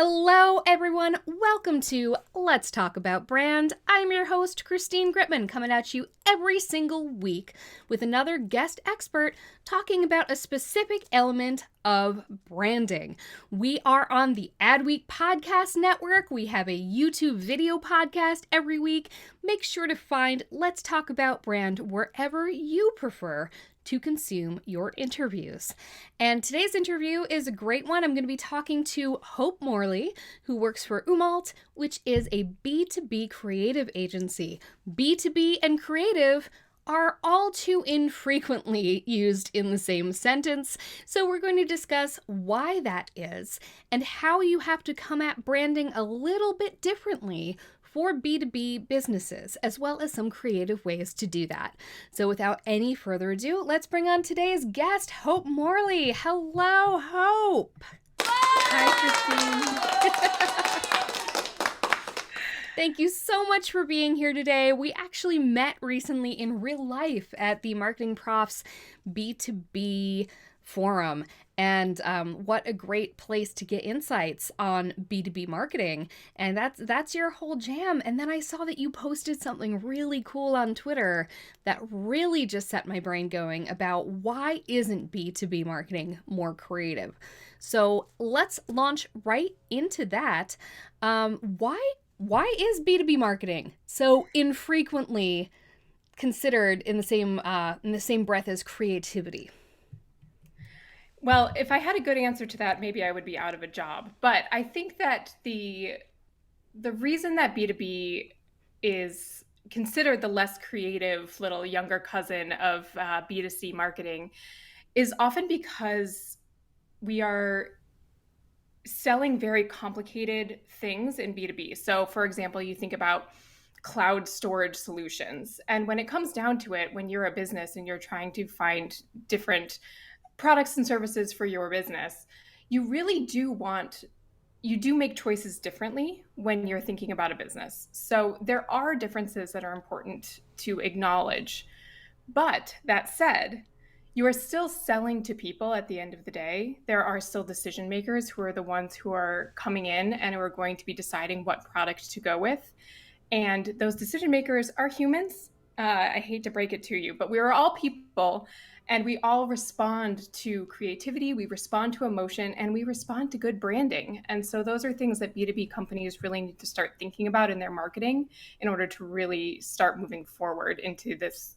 Hello, everyone. Welcome to Let's Talk About Brand. I'm your host, Christine Gritmon, coming at you every single week with another guest expert talking about a specific element of branding. We are on the Adweek podcast network. We have a YouTube video podcast every week. Make sure to find Let's Talk About Brand wherever you prefer to consume your interviews. And today's interview is a great one. I'm going to be talking to Hope Morley, who works for Umault, which is a B2B creative agency. B2B and creative are all too infrequently used in the same sentence, so we're going to discuss why that is and how you have to come at branding a little bit differently for B2B businesses, as well as some creative ways to do that. So without any further ado, let's bring on today's guest, Hope Morley. Hello, Hope. Hi, Christine. Thank you so much for being here today. We actually met recently in real life at the Marketing Profs B2B forum. And what a great place to get insights on B2B marketing. And that's your whole jam. And then I saw that you posted something really cool on Twitter that really just set my brain going about why isn't B2B marketing more creative? So let's launch right into that. Why is B2B marketing so infrequently considered in the same breath as creativity? Well, if I had a good answer to that, maybe I would be out of a job. But I think that the reason that B2B is considered the less creative little younger cousin of B2C marketing is often because we are selling very complicated things in B2B. So, for example, you think about cloud storage solutions. And when it comes down to it, when you're a business and you're trying to find different products and services for your business, you really you do make choices differently when you're thinking about a business. So there are differences that are important to acknowledge. But that said, you are still selling to people at the end of the day. There are still decision makers who are the ones who are coming in and who are going to be deciding what product to go with. And those decision makers are humans. I hate to break it to you, but we are all people and we all respond to creativity, we respond to emotion, and we respond to good branding. And so those are things that B2B companies really need to start thinking about in their marketing in order to really start moving forward into this,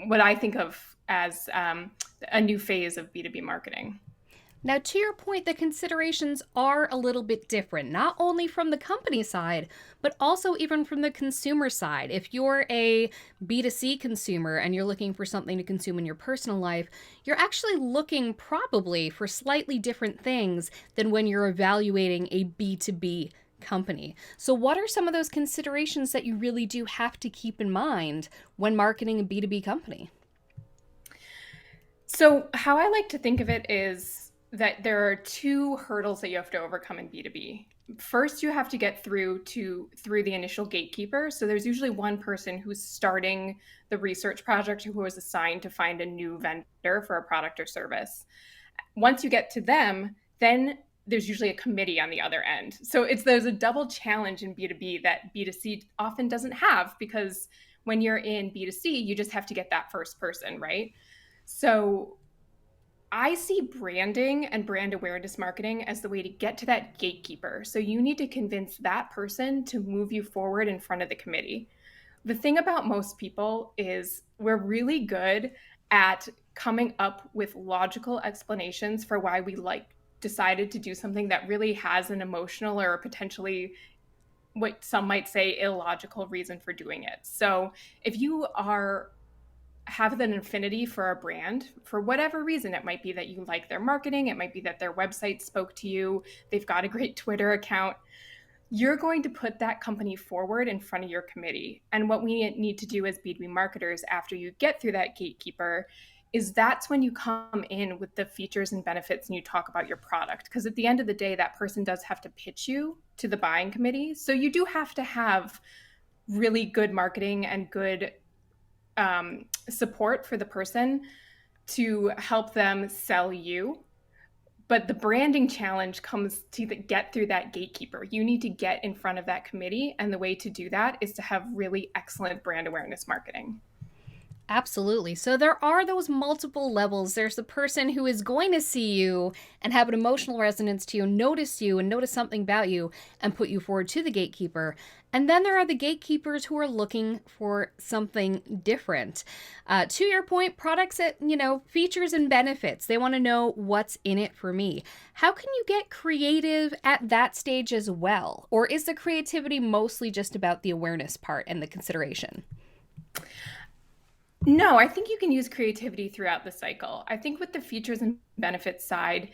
what I think of as a new phase of B2B marketing. Now, to your point, the considerations are a little bit different, not only from the company side, but also even from the consumer side. If you're a B2C consumer and you're looking for something to consume in your personal life, you're actually looking probably for slightly different things than when you're evaluating a B2B company. So what are some of those considerations that you really do have to keep in mind when marketing a B2B company? So how I like to think of it is that there are two hurdles that you have to overcome in B2B. First, you have to get through the initial gatekeeper. So there's usually one person who's starting the research project who is assigned to find a new vendor for a product or service. Once you get to them, then there's usually a committee on the other end. So there's a double challenge in B2B that B2C often doesn't have, because when you're in B2C, you just have to get that first person, right? So I see branding and brand awareness marketing as the way to get to that gatekeeper. So you need to convince that person to move you forward in front of the committee. The thing about most people is we're really good at coming up with logical explanations for why we decided to do something that really has an emotional or potentially what some might say illogical reason for doing it. So if you have an affinity for a brand for whatever reason, it might be that you like their marketing, it might be that their website spoke to you, they've got a great Twitter account, you're going to put that company forward in front of your committee. And what we need to do as B2B marketers after you get through that gatekeeper is that's when you come in with the features and benefits and you talk about your product. Because at the end of the day, that person does have to pitch you to the buying committee. So you do have to have really good marketing and good support for the person to help them sell you. But the branding challenge comes to get through that gatekeeper. You need to get in front of that committee. And the way to do that is to have really excellent brand awareness marketing. Absolutely. So there are those multiple levels. There's the person who is going to see you and have an emotional resonance to you and notice something about you and put you forward to the gatekeeper. And then there are the gatekeepers who are looking for something different. To your point, products that, features and benefits. They want to know what's in it for me. How can you get creative at that stage as well? Or is the creativity mostly just about the awareness part and the consideration? No, I think you can use creativity throughout the cycle. I think with the features and benefits side,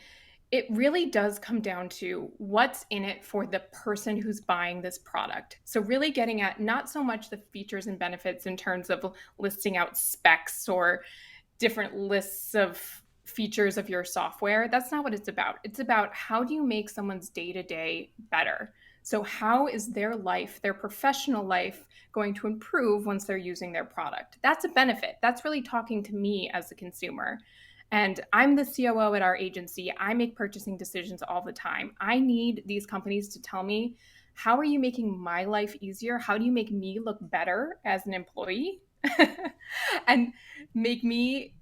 it really does come down to what's in it for the person who's buying this product. So, really getting at not so much the features and benefits in terms of listing out specs or different lists of features of your software. That's not what it's about. It's about how do you make someone's day to day better? So, how is their life, their professional life, going to improve once they're using their product? That's a benefit. That's really talking to me as a consumer. And I'm the COO at our agency. I make purchasing decisions all the time. I need these companies to tell me, how are you making my life easier? How do you make me look better as an employee? And make me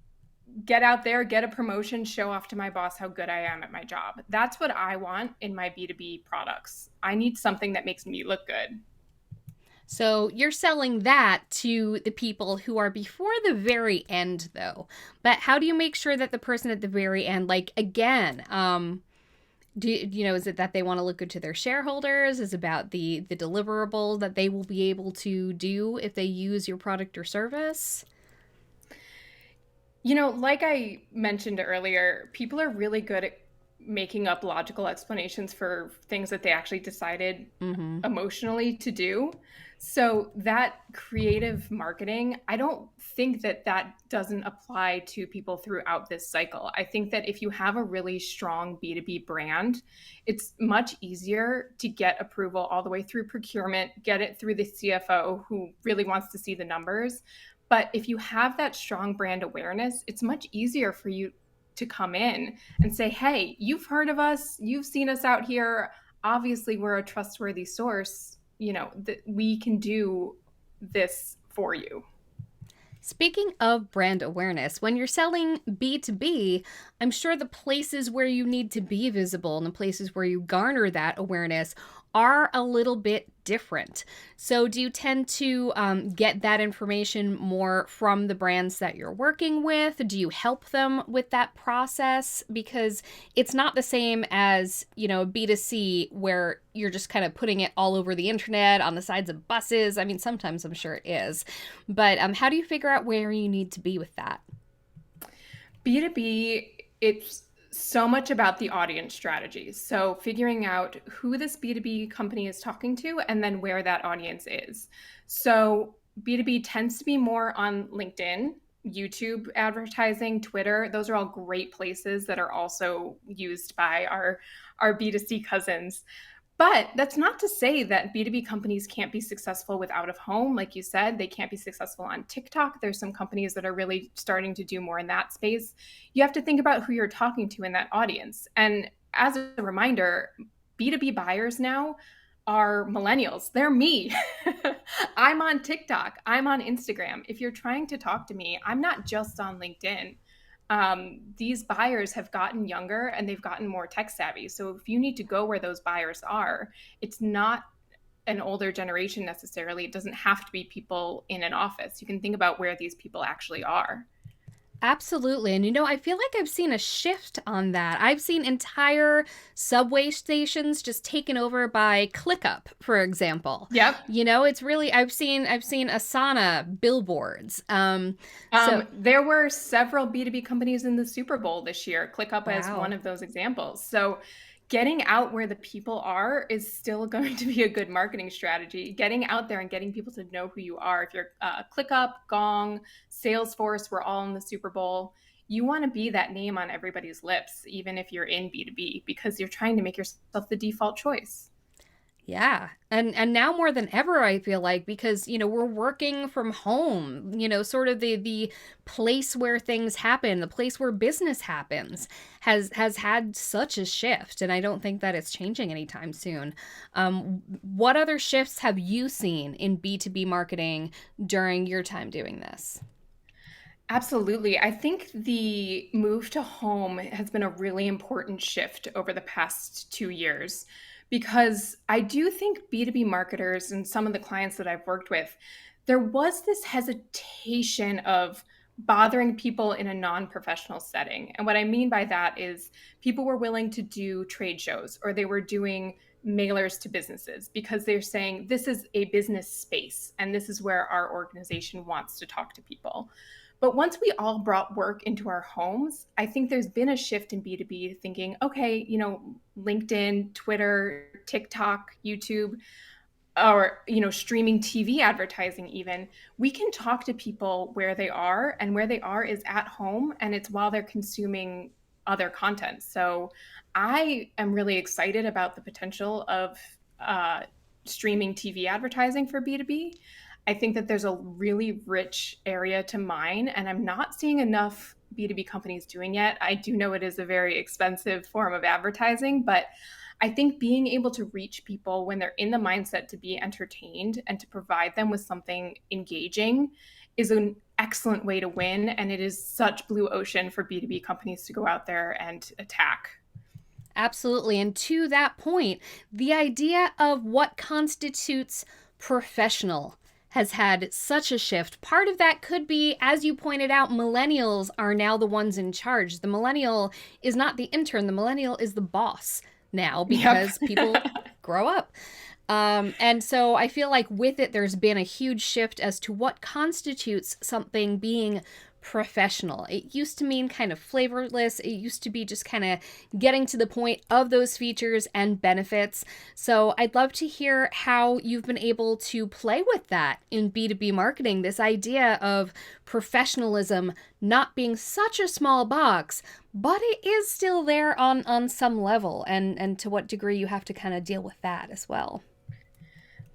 get out there, get a promotion, show off to my boss how good I am at my job. That's what I want in my B2B products. I need something that makes me look good. So you're selling that to the people who are before the very end, though. But how do you make sure that the person at the very end, like again, is it that they want to look good to their shareholders? Is it about the deliverable that they will be able to do if they use your product or service? Like I mentioned earlier, people are really good at making up logical explanations for things that they actually decided Mm-hmm. emotionally to do. So that creative marketing, I don't think that doesn't apply to people throughout this cycle. I think that if you have a really strong B2B brand, it's much easier to get approval all the way through procurement, get it through the CFO who really wants to see the numbers. But if you have that strong brand awareness, it's much easier for you to come in and say, hey, you've heard of us, you've seen us out here. Obviously, we're a trustworthy source. That we can do this for you. Speaking of brand awareness, when you're selling B2B, I'm sure the places where you need to be visible and the places where you garner that awareness are a little bit different. So, do you tend to get that information more from the brands that you're working with? Do you help them with that process? Because it's not the same as, B2C where you're just kind of putting it all over the internet, on the sides of buses. I mean, sometimes I'm sure it is. But how do you figure out where you need to be with that? B2B, it's so much about the audience strategies. So figuring out who this B2B company is talking to and then where that audience is. So B2B tends to be more on LinkedIn, YouTube advertising, Twitter. Those are all great places that are also used by our B2C cousins. But that's not to say that B2B companies can't be successful with out of home. Like you said, they can't be successful on TikTok. There's some companies that are really starting to do more in that space. You have to think about who you're talking to in that audience. And as a reminder, B2B buyers now are millennials. They're me. I'm on TikTok. I'm on Instagram. If you're trying to talk to me, I'm not just on LinkedIn. These buyers have gotten younger and they've gotten more tech savvy. So if you need to go where those buyers are, it's not an older generation necessarily. It doesn't have to be people in an office. You can think about where these people actually are. Absolutely. And I feel like I've seen a shift on that. I've seen entire subway stations just taken over by ClickUp, for example. Yep. It's really I've seen Asana billboards. So There were several B2B companies in the Super Bowl this year. ClickUp as wow. one of those examples. So getting out where the people are is still going to be a good marketing strategy. Getting out there and getting people to know who you are. If you're ClickUp, Gong, Salesforce, we're all in the Super Bowl. You want to be that name on everybody's lips, even if you're in B2B, because you're trying to make yourself the default choice. Yeah. And now more than ever I feel like, because we're working from home, sort of the place where things happen, the place where business happens has had such a shift, and I don't think that it's changing anytime soon. What other shifts have you seen in B2B marketing during your time doing this? Absolutely. I think the move to home has been a really important shift over the past 2 years because I do think B2B marketers and some of the clients that I've worked with, there was this hesitation of bothering people in a non professional setting. And what I mean by that is people were willing to do trade shows or they were doing mailers to businesses because they're saying this is a business space and this is where our organization wants to talk to people. But once we all brought work into our homes, I think there's been a shift in B2B thinking, okay, LinkedIn, Twitter, TikTok, YouTube, or streaming TV advertising even, we can talk to people where they are, and where they are is at home, and it's while they're consuming other content. So I am really excited about the potential of streaming TV advertising for B2B. I think that there's a really rich area to mine, and I'm not seeing enough B2B companies doing yet. I do know it is a very expensive form of advertising, but I think being able to reach people when they're in the mindset to be entertained and to provide them with something engaging is an excellent way to win. And it is such blue ocean for B2B companies to go out there and attack. Absolutely. And to that point, the idea of what constitutes professional has had such a shift. Part of that could be, as you pointed out, millennials are now the ones in charge. The millennial is not the intern, the millennial is the boss now Yep. because people grow up. And so I feel like with it, there's been a huge shift as to what constitutes something being professional. It used to mean kind of flavorless. It used to be just kind of getting to the point of those features and benefits. So I'd love to hear how you've been able to play with that in B2B marketing, this idea of professionalism not being such a small box, but it is still there on some level, and to what degree you have to kind of deal with that as well.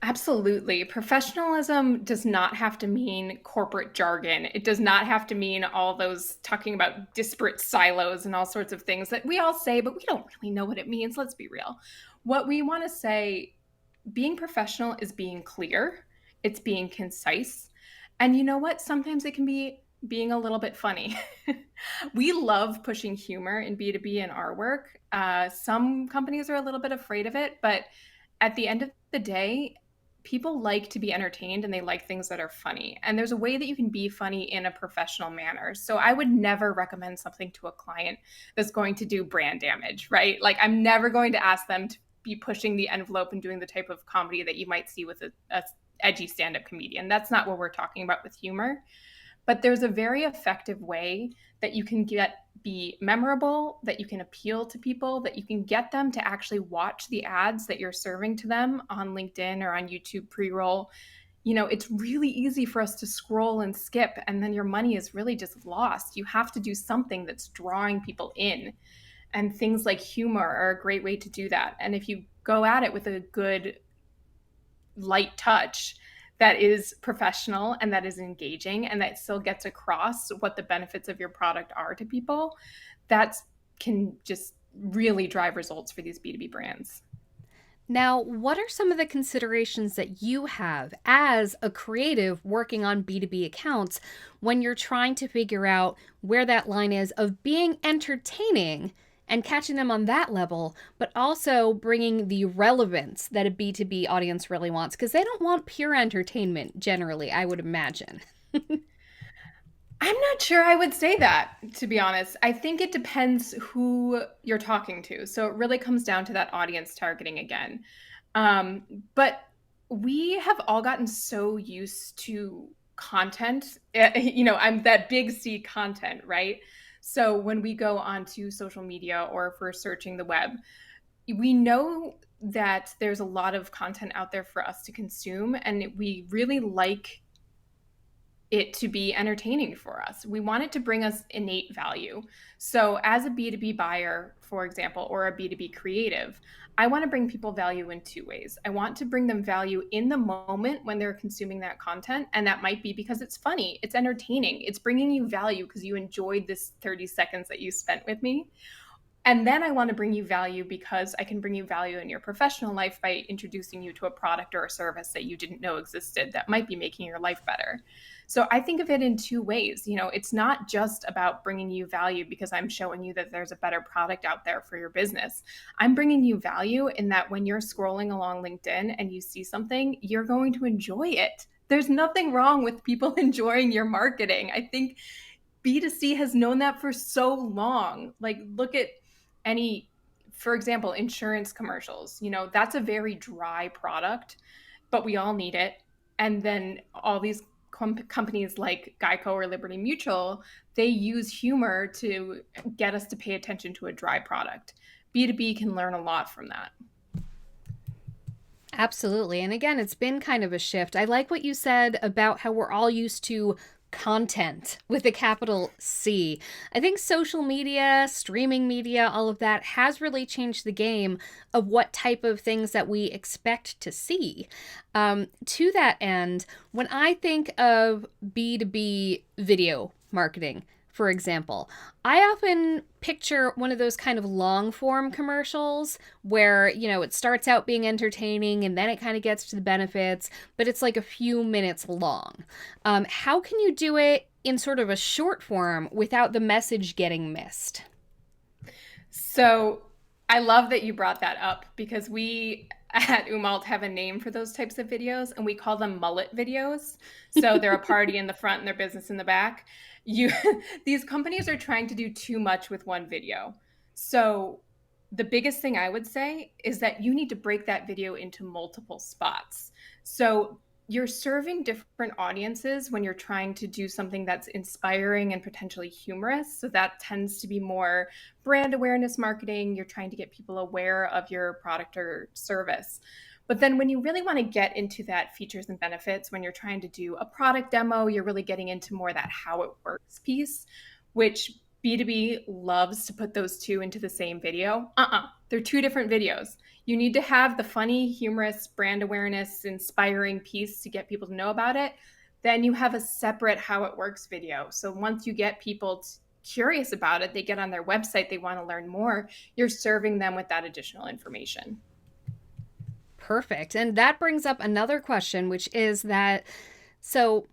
Absolutely. Professionalism does not have to mean corporate jargon. It does not have to mean all those talking about disparate silos and all sorts of things that we all say, but we don't really know what it means. Let's be real. What we want to say, being professional is being clear, it's being concise. And you know what? Sometimes it can be being a little bit funny. We love pushing humor in B2B in our work. Some companies are a little bit afraid of it, but at the end of the day, people like to be entertained and they like things that are funny. And there's a way that you can be funny in a professional manner. So I would never recommend something to a client that's going to do brand damage, right? Like I'm never going to ask them to be pushing the envelope and doing the type of comedy that you might see with a edgy stand-up comedian. That's not what we're talking about with humor. But there's a very effective way that you can be memorable, that you can appeal to people, that you can get them to actually watch the ads that you're serving to them on LinkedIn or on YouTube pre-roll. It's really easy for us to scroll and skip, and then your money is really just lost. You have to do something that's drawing people in. And things like humor are a great way to do that. And if you go at it with a good light touch that is professional and that is engaging and that still gets across what the benefits of your product are to people, that can just really drive results for these B2B brands. Now, what are some of the considerations that you have as a creative working on B2B accounts when you're trying to figure out where that line is of being entertaining and catching them on that level, but also bringing the relevance that a B2B audience really wants? Because they don't want pure entertainment generally, I would imagine. I'm not sure I would say that, to be honest. I think it depends who you're talking to. So it really comes down to that audience targeting again. Um, but we have all gotten so used to content. I'm that big C content, right? So when we go onto social media or if we're searching the web, we know that there's a lot of content out there for us to consume. And we really like it to be entertaining for us. We want it to bring us innate value. So, as a B2B buyer, for example, or a B2B creative, I want to bring people value in two ways. I want to bring them value in the moment when they're consuming that content. And that might be because it's funny, it's entertaining, it's bringing you value because you enjoyed this 30 seconds that you spent with me. And then I want to bring you value because I can bring you value in your professional life by introducing you to a product or a service that you didn't know existed that might be making your life better. So I think of it in two ways. It's not just about bringing you value because I'm showing you that there's a better product out there for your business. I'm bringing you value in that when you're scrolling along LinkedIn and you see something, you're going to enjoy it. There's nothing wrong with people enjoying your marketing. I think B2C has known that for so long. Like, look at for example, insurance commercials. That's a very dry product, but we all need it. And then all these companies like Geico or Liberty Mutual, they use humor to get us to pay attention to a dry product. B2B can learn a lot from that. Absolutely. And again, it's been kind of a shift. I like what you said about how we're all used to content with a capital C. I think social media, streaming media, all of that has really changed the game of what type of things that we expect to see. To that end, when I think of B2B video marketing, for example, I often picture one of those kind of long form commercials where, it starts out being entertaining and then it kind of gets to the benefits, but it's like a few minutes long. How can you do it in sort of a short form without the message getting missed? So I love that you brought that up because we at Umault have a name for those types of videos and we call them mullet videos. So they're a party in the front and their business in the back. These companies are trying to do too much with one video. So the biggest thing I would say is that you need to break that video into multiple spots. So you're serving different audiences when you're trying to do something that's inspiring and potentially humorous. So that tends to be more brand awareness marketing. You're trying to get people aware of your product or service. But then when you really want to get into that features and benefits, when you're trying to do a product demo, you're really getting into more that how it works piece, which B2B loves to put those two into the same video. They're two different videos. You need to have the funny, humorous, brand awareness, inspiring piece to get people to know about it. Then you have a separate how it works video. So once you get people curious about it, they get on their website, they want to learn more, you're serving them with that additional information. Perfect. And that brings up another question, which is that, so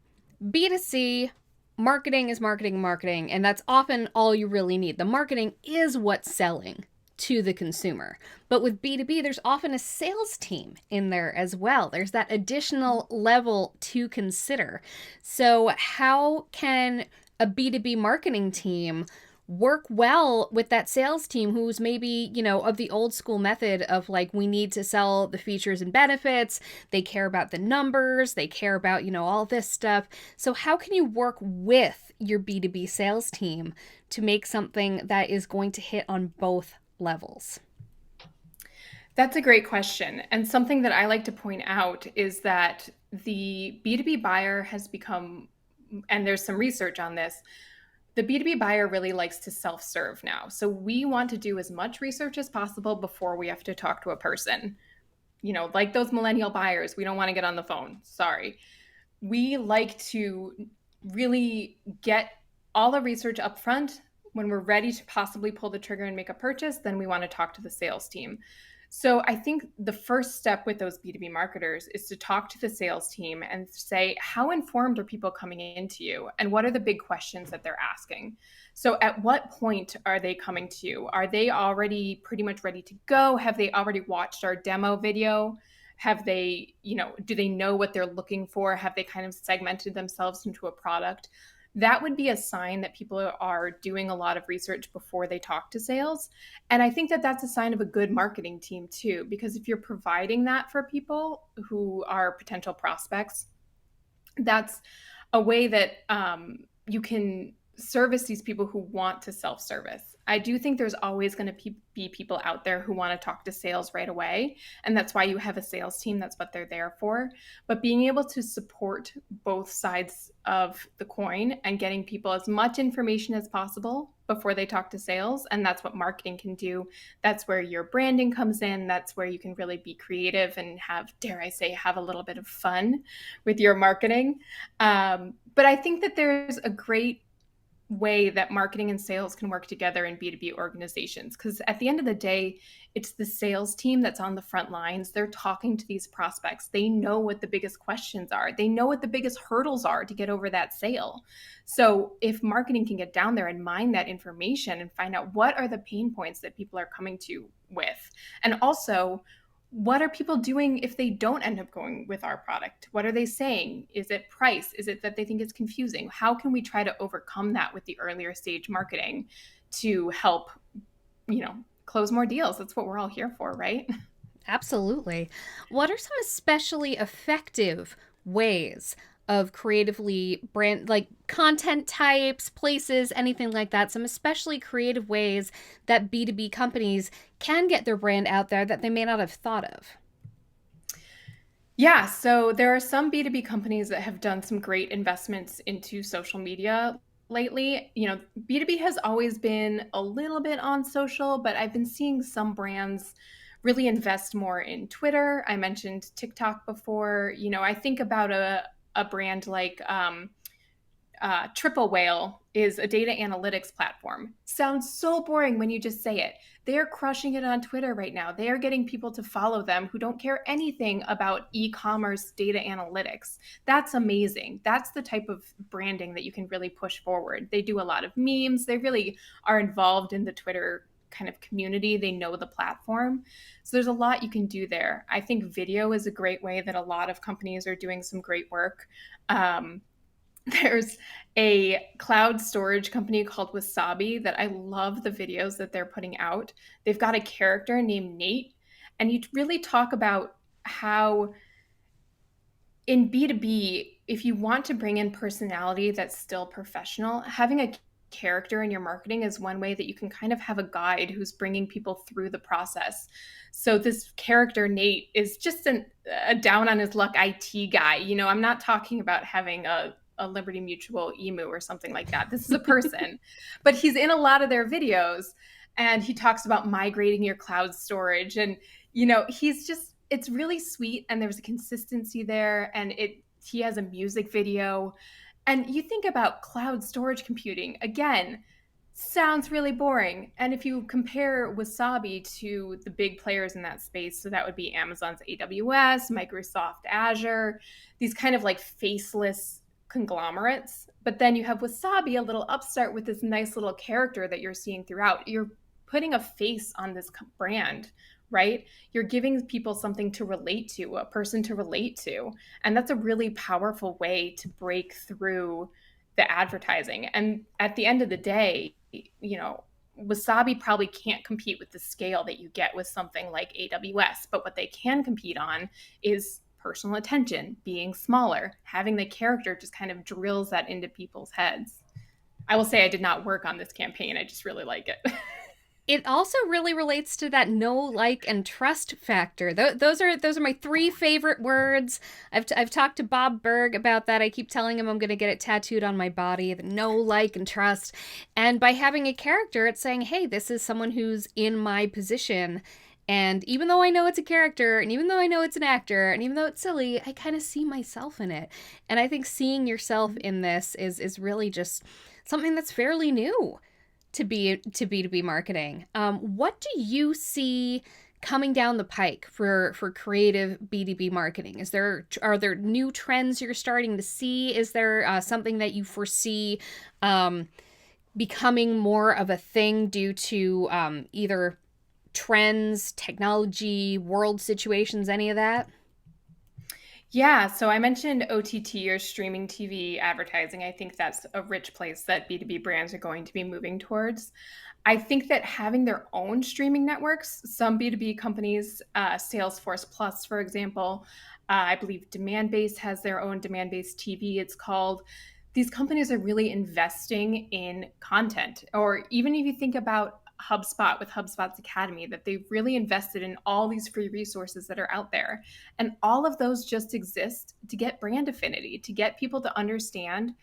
B2C, marketing is marketing, and that's often all you really need. The marketing is what's selling to the consumer. But with B2B, there's often a sales team in there as well. There's that additional level to consider. So how can a B2B marketing team work well with that sales team who's maybe, of the old school method of like, we need to sell the features and benefits. They care about the numbers. They care about, all this stuff. So how can you work with your B2B sales team to make something that is going to hit on both levels? That's a great question. And something that I like to point out is that the B2B buyer has become, and there's some research on this, the B2B buyer really likes to self-serve now. So we want to do as much research as possible before we have to talk to a person. Like those millennial buyers, we don't want to get on the phone. Sorry. We like to really get all the research up front. When we're ready to possibly pull the trigger and make a purchase, then we want to talk to the sales team. So I think the first step with those B2B marketers is to talk to the sales team and say, how informed are people coming into you? And what are the big questions that they're asking? So at what point are they coming to you? Are they already pretty much ready to go? Have they already watched our demo video? Have they, do they know what they're looking for? Have they kind of segmented themselves into a product? That would be a sign that people are doing a lot of research before they talk to sales. And I think that that's a sign of a good marketing team too, because if you're providing that for people who are potential prospects, that's a way that you can service these people who want to self-service. I do think there's always going to be people out there who want to talk to sales right away. And that's why you have a sales team. That's what they're there for. But being able to support both sides of the coin and getting people as much information as possible before they talk to sales. And that's what marketing can do. That's where your branding comes in. That's where you can really be creative and have, dare I say, have a little bit of fun with your marketing. But I think that there's a great way that marketing and sales can work together in B2B organizations. Because at the end of the day, it's the sales team that's on the front lines. They're talking to these prospects. They know what the biggest questions are. They know what the biggest hurdles are to get over that sale. So if marketing can get down there and mine that information and find out what are the pain points that people are coming to with, and also what are people doing if they don't end up going with our product? What are they saying? Is it price? Is it that they think it's confusing? How can we try to overcome that with the earlier stage marketing to help, close more deals? That's what we're all here for, right? Absolutely. What are some especially effective ways of creatively brand, like content types, places, anything like that? Some especially creative ways that B2B companies can get their brand out there that they may not have thought of. Yeah, so there are some B2B companies that have done some great investments into social media lately. B2B has always been a little bit on social, but I've been seeing some brands really invest more in Twitter. I mentioned TikTok before. I think about a brand like Triple Whale is a data analytics platform. Sounds so boring when you just say it. They're crushing it on Twitter right now. They are getting people to follow them who don't care anything about e-commerce data analytics. That's amazing. That's the type of branding that you can really push forward. They do a lot of memes. They really are involved in the Twitter kind of community. They know the platform. So there's a lot you can do there. I think video is a great way that a lot of companies are doing some great work. There's a cloud storage company called Wasabi that I love the videos that they're putting out. They've got a character named Nate, and you really talk about how in B2B, if you want to bring in personality that's still professional, having a character in your marketing is one way that you can kind of have a guide who's bringing people through the process. So this character, Nate, is just a down on his luck IT guy. I'm not talking about having a Liberty Mutual emu or something like that. This is a person, but he's in a lot of their videos and he talks about migrating your cloud storage. And, it's really sweet. And there's a consistency there. And he has a music video. And you think about cloud storage computing, again, sounds really boring. And if you compare Wasabi to the big players in that space, so that would be Amazon's AWS, Microsoft Azure, these kind of like faceless conglomerates. But then you have Wasabi, a little upstart with this nice little character that you're seeing throughout. You're putting a face on this brand, right? You're giving people something to relate to, a person to relate to. And that's a really powerful way to break through the advertising. And at the end of the day, Wasabi probably can't compete with the scale that you get with something like AWS. But what they can compete on is personal attention, being smaller, having the character just kind of drills that into people's heads. I will say I did not work on this campaign. I just really like it. It also really relates to that know, like, and trust factor. Those are my three favorite words. I've talked to Bob Berg about that. I keep telling him I'm going to get it tattooed on my body. The know, like, and trust. And by having a character, it's saying, hey, this is someone who's in my position. And even though I know it's a character, and even though I know it's an actor, and even though it's silly, I kind of see myself in it. And I think seeing yourself in this is really just something that's fairly new to B2B marketing. What do you see coming down the pike for creative B2B marketing? Are there new trends you're starting to see? Is there something that you foresee becoming more of a thing due to either trends, technology, world situations, any of that? Yeah, so I mentioned OTT or streaming TV advertising. I think that's a rich place that B2B brands are going to be moving towards. I think that having their own streaming networks, some B2B companies, Salesforce Plus, for example, I believe Demandbase has their own Demandbase TV, it's called. these companies are really investing in content. Or even if you think about HubSpot with HubSpot's Academy, that they've really invested in all these free resources that are out there. And all of those just exist to get brand affinity, to get people to understand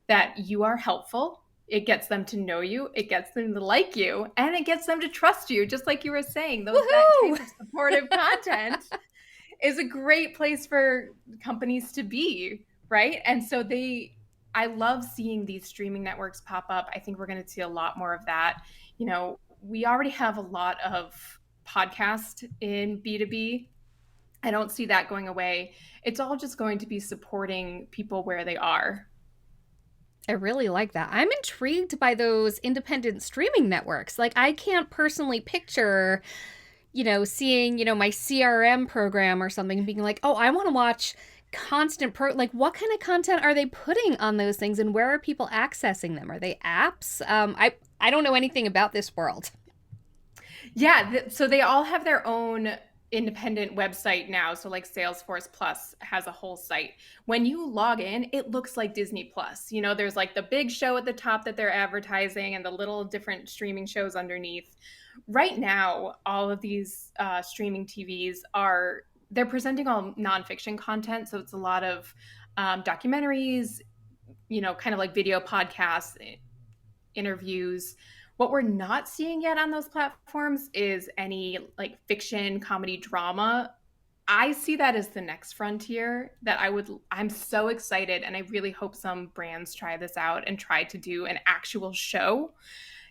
that you are helpful. It gets them to know you, it gets them to like you, and it gets them to trust you. Just like you were saying, that Woohoo! type of supportive content is a great place for companies to be, right? And so I love seeing these streaming networks pop up. I think we're going to see a lot more of that. We already have a lot of podcasts in B2B. I don't see that going away. It's all just going to be supporting people where they are. I really like that. I'm intrigued by those independent streaming networks. Like, I can't personally picture, seeing, my CRM program or something and being like, oh, I want to watch like, what kind of content are they putting on those things, and where are people accessing them? Are they apps? I don't know anything about this world. Yeah, so they all have their own independent website now. So like Salesforce Plus has a whole site. When you log in, it looks like Disney Plus. There's like the big show at the top that they're advertising and the little different streaming shows underneath. Right now, all of these streaming TVs they're presenting all nonfiction content. So it's a lot of documentaries, kind of like video podcasts, interviews. What we're not seeing yet on those platforms is any like fiction, comedy, drama. I see that as the next frontier that I'm so excited, and I really hope some brands try this out and try to do an actual show.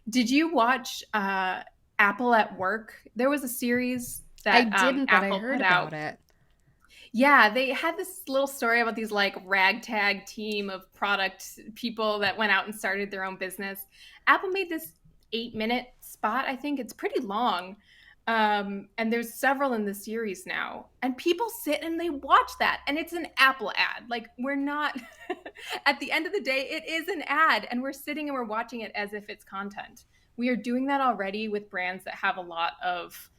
Did you watch Apple at Work? There was a series I that didn't, but I Apple heard put out. about it. Yeah, they had this little story about these like ragtag team of product people that went out and started their own business. Apple made this 8-minute spot. I think it's pretty long. And there's several in the series now. And people sit and they watch that. And it's an Apple ad. Like, we're not, at the end of the day, it is an ad. And we're sitting and we're watching it as if it's content. We are doing that already with brands that have a lot of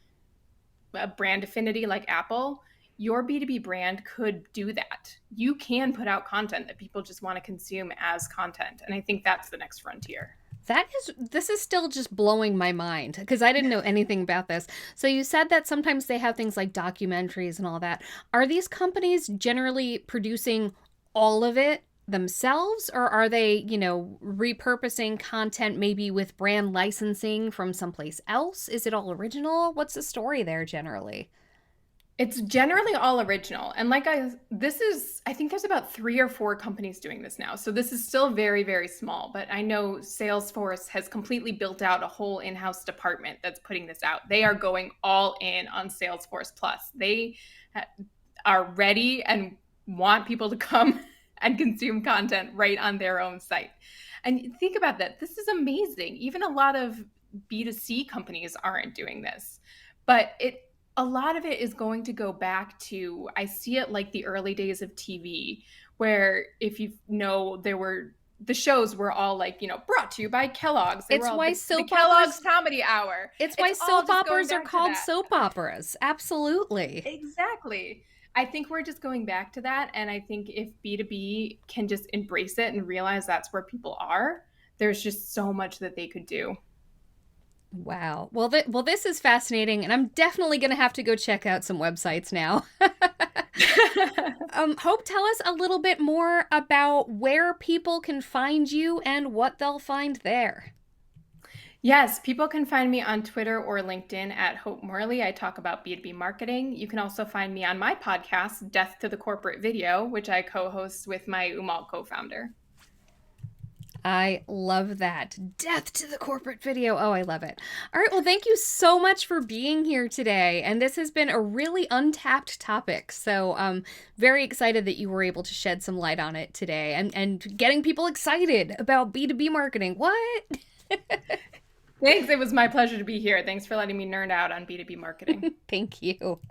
brand affinity like Apple. Your B2B brand could do that. You can put out content that people just want to consume as content. And I think that's the next frontier. This is still just blowing my mind because I didn't know anything about this. So you said that sometimes they have things like documentaries and all that. Are these companies generally producing all of it themselves, or are they, repurposing content maybe with brand licensing from someplace else? Is it all original? What's the story there generally? It's generally all original. And I think there's about 3 or 4 companies doing this now. So this is still very, very small, but I know Salesforce has completely built out a whole in-house department that's putting this out. They are going all in on Salesforce Plus. They are ready and want people to come and consume content right on their own site. And think about that. This is amazing. Even a lot of B2C companies aren't doing this, but a lot of it is going to go back to, I see it like the early days of TV, where if the shows were all like, brought to you by Kellogg's. It's why soap Kellogg's Comedy Hour. It's why soap operas are called soap operas. Absolutely. Exactly. I think we're just going back to that. And I think if B2B can just embrace it and realize that's where people are, there's just so much that they could do. Wow. Well, this is fascinating, and I'm definitely going to have to go check out some websites now. Hope, tell us a little bit more about where people can find you and what they'll find there. Yes, people can find me on Twitter or LinkedIn at Hope Morley. I talk about B2B marketing. You can also find me on my podcast, Death to the Corporate Video, which I co-host with my Umault co-founder. I love that. Death to the corporate video. Oh, I love it. All right. Well, thank you so much for being here today. And this has been a really untapped topic. So I'm very excited that you were able to shed some light on it today and getting people excited about B2B marketing. What? Thanks. It was my pleasure to be here. Thanks for letting me nerd out on B2B marketing. Thank you.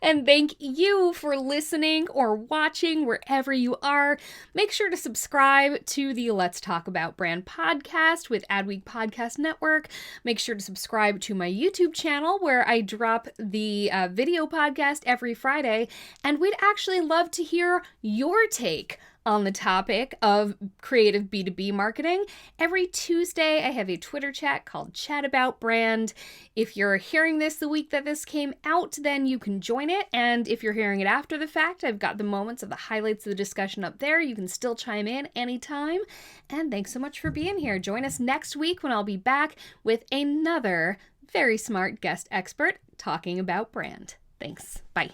And thank you for listening or watching wherever you are. Make sure to subscribe to the Let's Talk About Brand podcast with Adweek Podcast Network. Make sure to subscribe to my YouTube channel where I drop the video podcast every Friday. And we'd actually love to hear your take on the topic of creative B2B marketing. Every Tuesday, I have a Twitter chat called Chat About Brand. If you're hearing this the week that this came out, then you can join it. And if you're hearing it after the fact, I've got the moments of the highlights of the discussion up there. You can still chime in anytime. And thanks so much for being here. Join us next week when I'll be back with another very smart guest expert talking about brand. Thanks. Bye.